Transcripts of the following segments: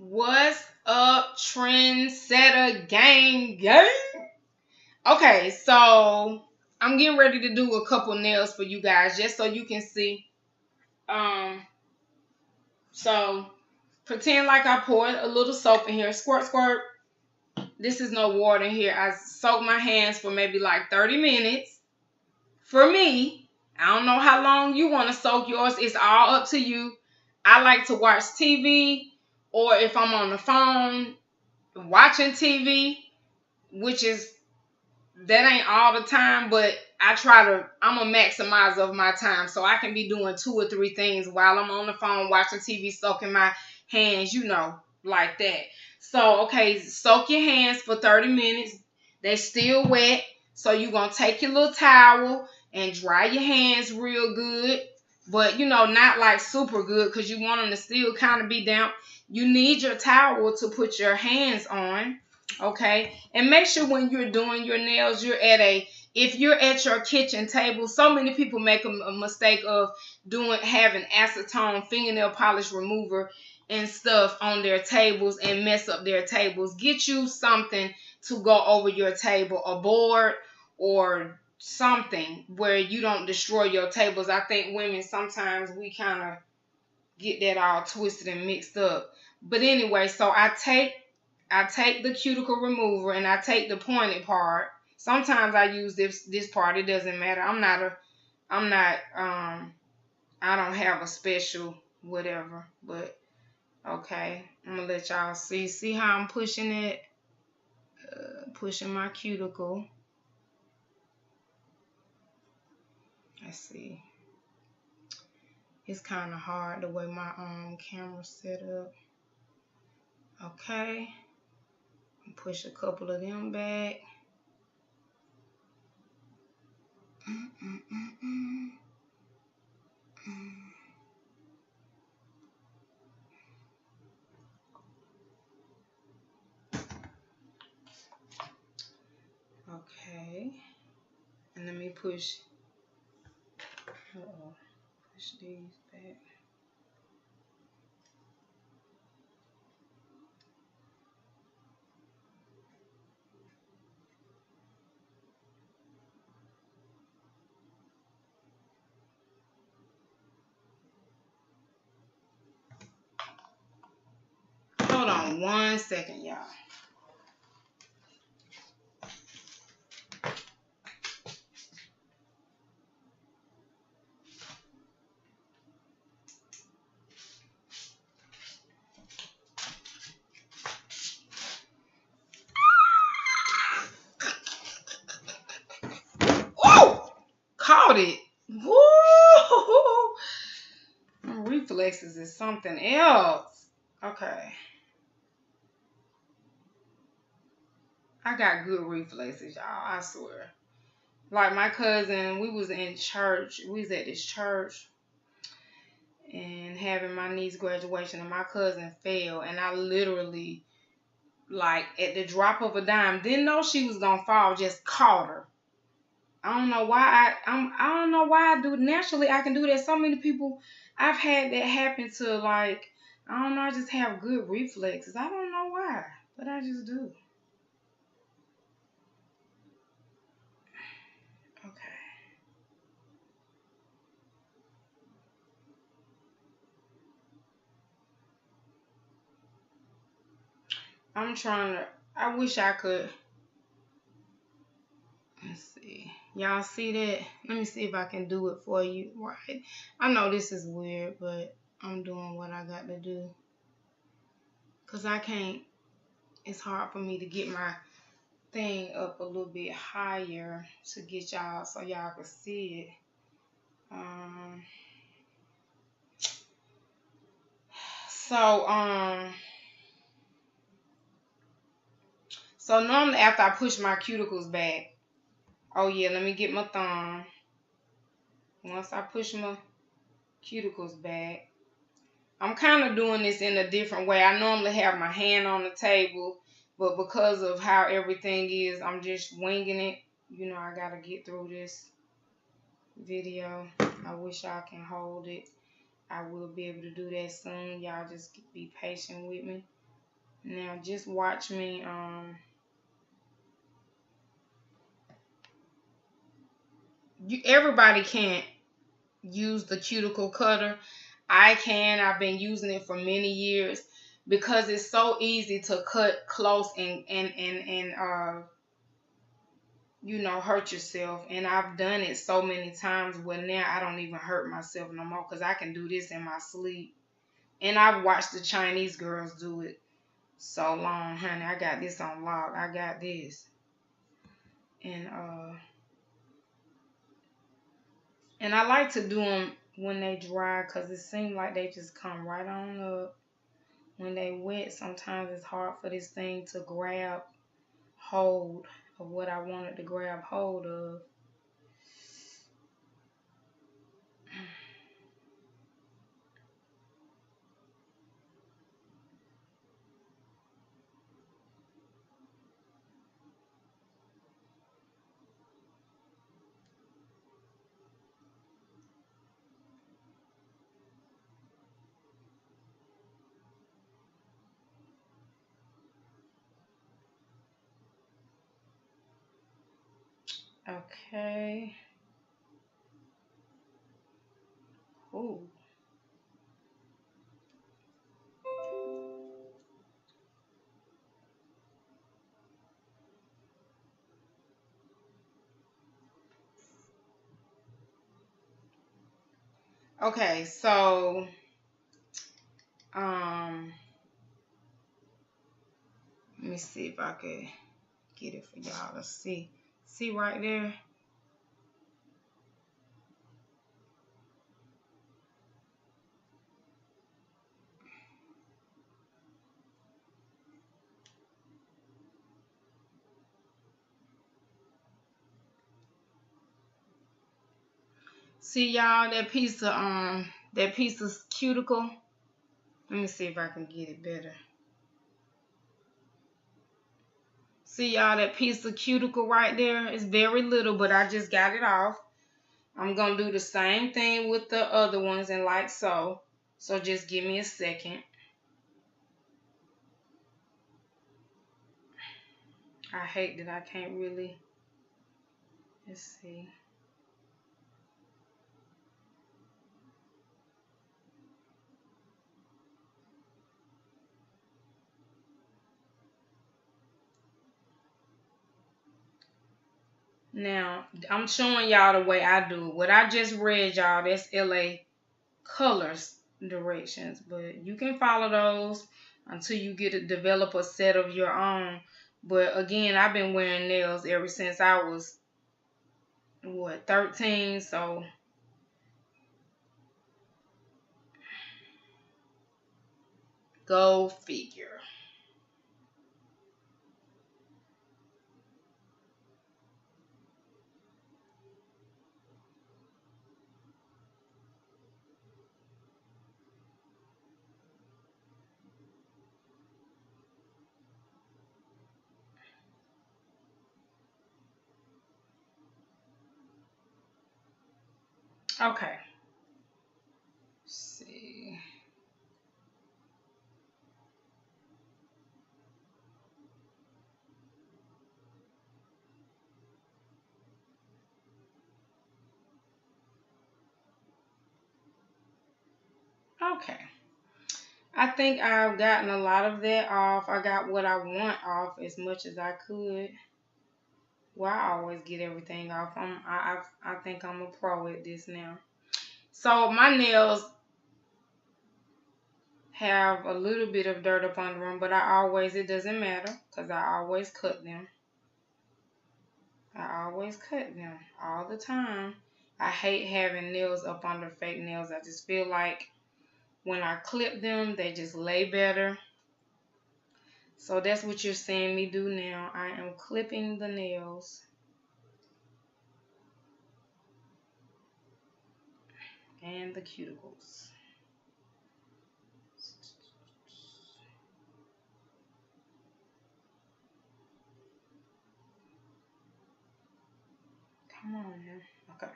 What's up, trendsetter gang? Okay, so I'm getting ready to do a couple nails for you guys just so you can see. Um, so pretend like I poured a little soap in here. Squirt, squirt. This is no water in here. I soaked my hands for maybe like 30 minutes. For me, I don't know how long you want to soak yours. It's all up to you. I like to watch TV, or if I'm on the phone watching TV, which is that ain't all the time, but I'm a maximizer of my time. So I can be doing 2 or 3 things while I'm on the phone watching TV, soaking my hands, like that. So, okay, soak your hands for 30 minutes. They still wet. So you're going to take your little towel and dry your hands real good. But, not like super good because you want them to still kind of be damp. You need your towel to put your hands on. Okay, and make sure when you're doing your nails, if you're at your kitchen table. So many people make a mistake of having acetone fingernail polish remover and stuff on their tables and mess up their tables. Get you something to go over your table, a board or something where you don't destroy your tables. I think women sometimes we kind of get that all twisted and mixed up. But anyway, so I take the cuticle remover and I take the pointed part. Sometimes I use this part. It doesn't matter. I don't have a special whatever, but okay. I'm gonna let y'all see how I'm pushing it, pushing my cuticle. Let's see. It's kind of hard the way my camera's set up. Okay. Push a couple of them back. Okay. And let me push these back. Hold on 1 second, y'all. Caught it. Woo! My reflexes is something else. Okay. I got good reflexes, y'all. I swear. Like my cousin, we was in church. We was at this church and having my niece's graduation, and my cousin fell, and I literally, like at the drop of a dime, didn't know she was gonna fall, just caught her. I don't know why I don't know why I do. Naturally, I can do that. So many people I've had that happen to. Like, I don't know. I just have good reflexes. I don't know why, but I just do. Okay. I'm trying to. I wish I could. Let's see. Y'all see that? Let me see if I can do it for you. Right. I know this is weird, but I'm doing what I got to do. Because I can't. It's hard for me to get my thing up a little bit higher to get y'all so y'all can see it. So normally after I push my cuticles back, oh yeah, let me get my thumb. Once I push my cuticles back, I'm kind of doing this in a different way. I normally have my hand on the table, but because of how everything is, I'm just winging it. I gotta get through this video. I wish I can hold it. I will be able to do that soon. Y'all just be patient with me. Now just watch me. Everybody can't use the cuticle cutter. I can. I've been using it for many years because it's so easy to cut close and you know, hurt yourself. And I've done it so many times where now I don't even hurt myself no more because I can do this in my sleep. And I've watched the Chinese girls do it so long, honey. I got this on lock. I got this. And I like to do them when they dry because it seems like they just come right on up. When they wet, sometimes it's hard for this thing to grab hold of what I wanted to grab hold of. Okay. Ooh. Okay, so let me see if I could get it for y'all to see. See right there? See y'all, that piece of cuticle. Let me see if I can get it better. See y'all, that piece of cuticle right there is very little, but I just got it off. I'm going to do the same thing with the other ones and like so. So just give me a second. I hate that I can't really. Let's see. Now, I'm showing y'all the way I do it. What I just read, y'all, that's L.A. Colors directions. But you can follow those until you get to develop a set of your own. But again, I've been wearing nails ever since I was, 13? So, go figure. Okay. Let's see. Okay. I think I've gotten a lot of that off. I got what I want off as much as I could. Well, I always get everything off. I think I'm a pro at this now. So my nails have a little bit of dirt up under them, but it doesn't matter because I always cut them. I always cut them all the time. I hate having nails up under fake nails. I just feel like when I clip them, they just lay better. So that's what you're seeing me do now. I am clipping the nails. And the cuticles. Come on now. Okay.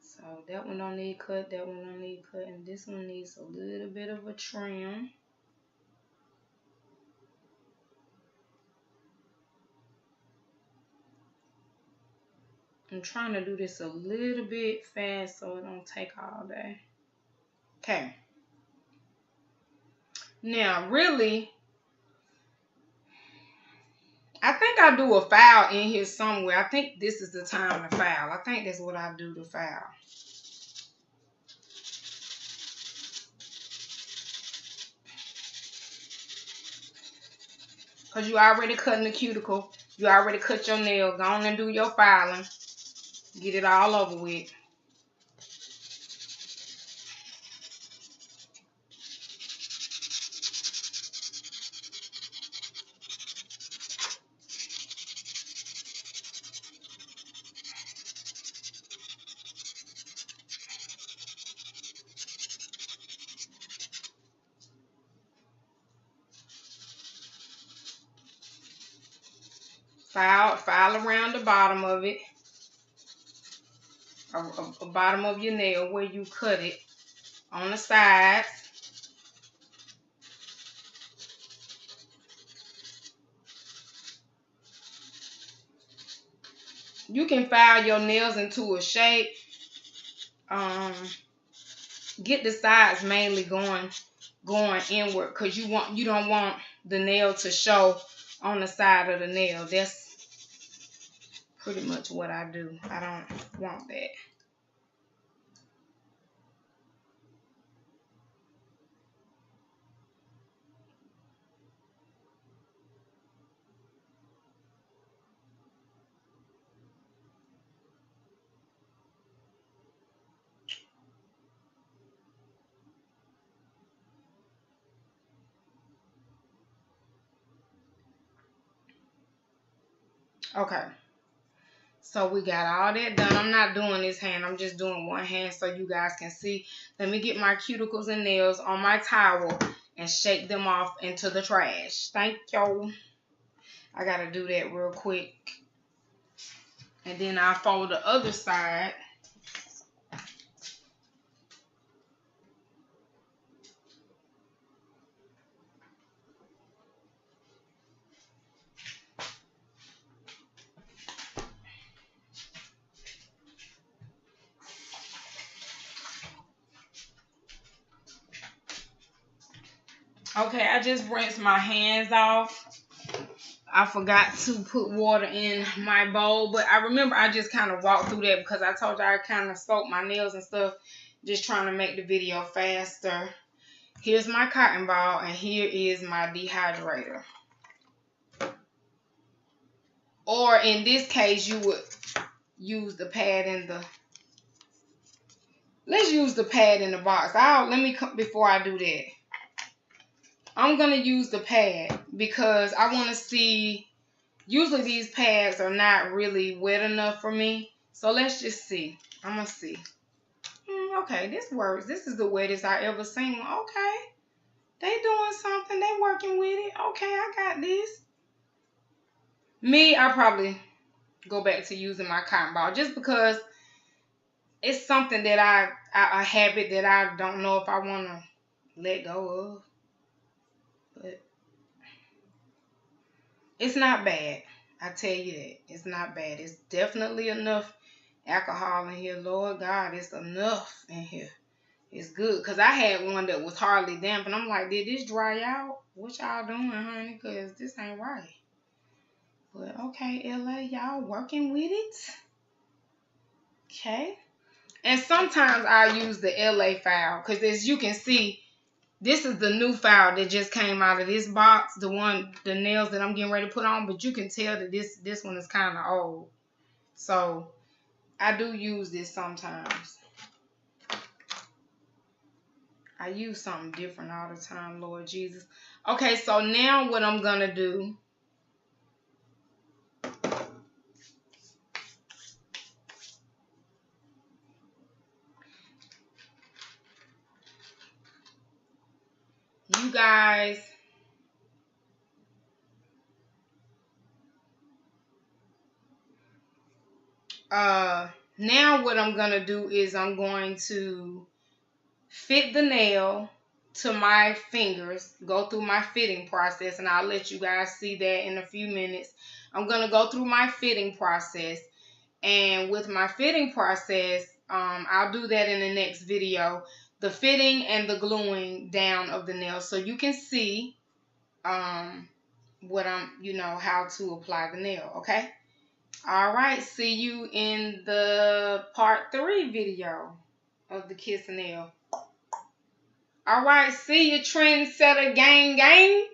So that one don't need cut, that one don't need cut, and this one needs a little bit of a trim. I'm trying to do this a little bit fast so it don't take all day. Okay. Now, really, I think I do a file in here somewhere. I think this is the time to file. I think that's what I do to file. Because you already cutting the cuticle. You already cut your nail. Go on and do your filing. Get it all over with. File around the bottom of it. Bottom of your nail where you cut it. On the sides. You can file your nails into a shape. Get the sides mainly going inward, because you don't want the nail to show on the side of the nail. That's pretty much what I do. I don't want that. Okay. So we got all that done. I'm not doing this hand. I'm just doing one hand so you guys can see. Let me get my cuticles and nails on my towel and shake them off into the trash. Thank you. I got to do that real quick. And then I'll fold the other side. Okay, I just rinsed my hands off. I forgot to put water in my bowl, but I remember I just kind of walked through that because I told you I kind of soaked my nails and stuff, just trying to make the video faster. Here's my cotton ball, and here is my dehydrator. Or in this case, you would use the pad in the... Let's use the pad in the box. Before I do that, I'm going to use the pad because I want to see... Usually these pads are not really wet enough for me. So let's just see. I'm going to see. Okay, this works. This is the wettest I ever seen. Okay. They doing something. They working with it. Okay, I got this. Me, I probably go back to using my cotton ball just because it's something that a habit that I don't know if I want to let go of. But it's not bad. I tell you that. It's not bad. It's definitely enough alcohol in here. Lord God, it's enough in here. It's good. Because I had one that was hardly damp. And I'm like, did this dry out? What y'all doing, honey? Because this ain't right. But okay, LA, y'all working with it. Okay. And sometimes I use the LA file. Because as you can see, this is the new file that just came out of this box. The nails that I'm getting ready to put on. But you can tell that this one is kind of old. So I do use this sometimes. I use something different all the time, Lord Jesus. Okay, so now what I'm going to do. You guys, now what I'm going to do is I'm going to fit the nail to my fingers, go through my fitting process, and I'll let you guys see that in a few minutes. I'm going to go through my fitting process, And with my fitting process, I'll do that in the next video. The fitting and the gluing down of the nail, so you can see what how to apply the nail. Okay. All right. See you in the part 3 video of the kiss nail. All right. See you, trendsetter gang gang.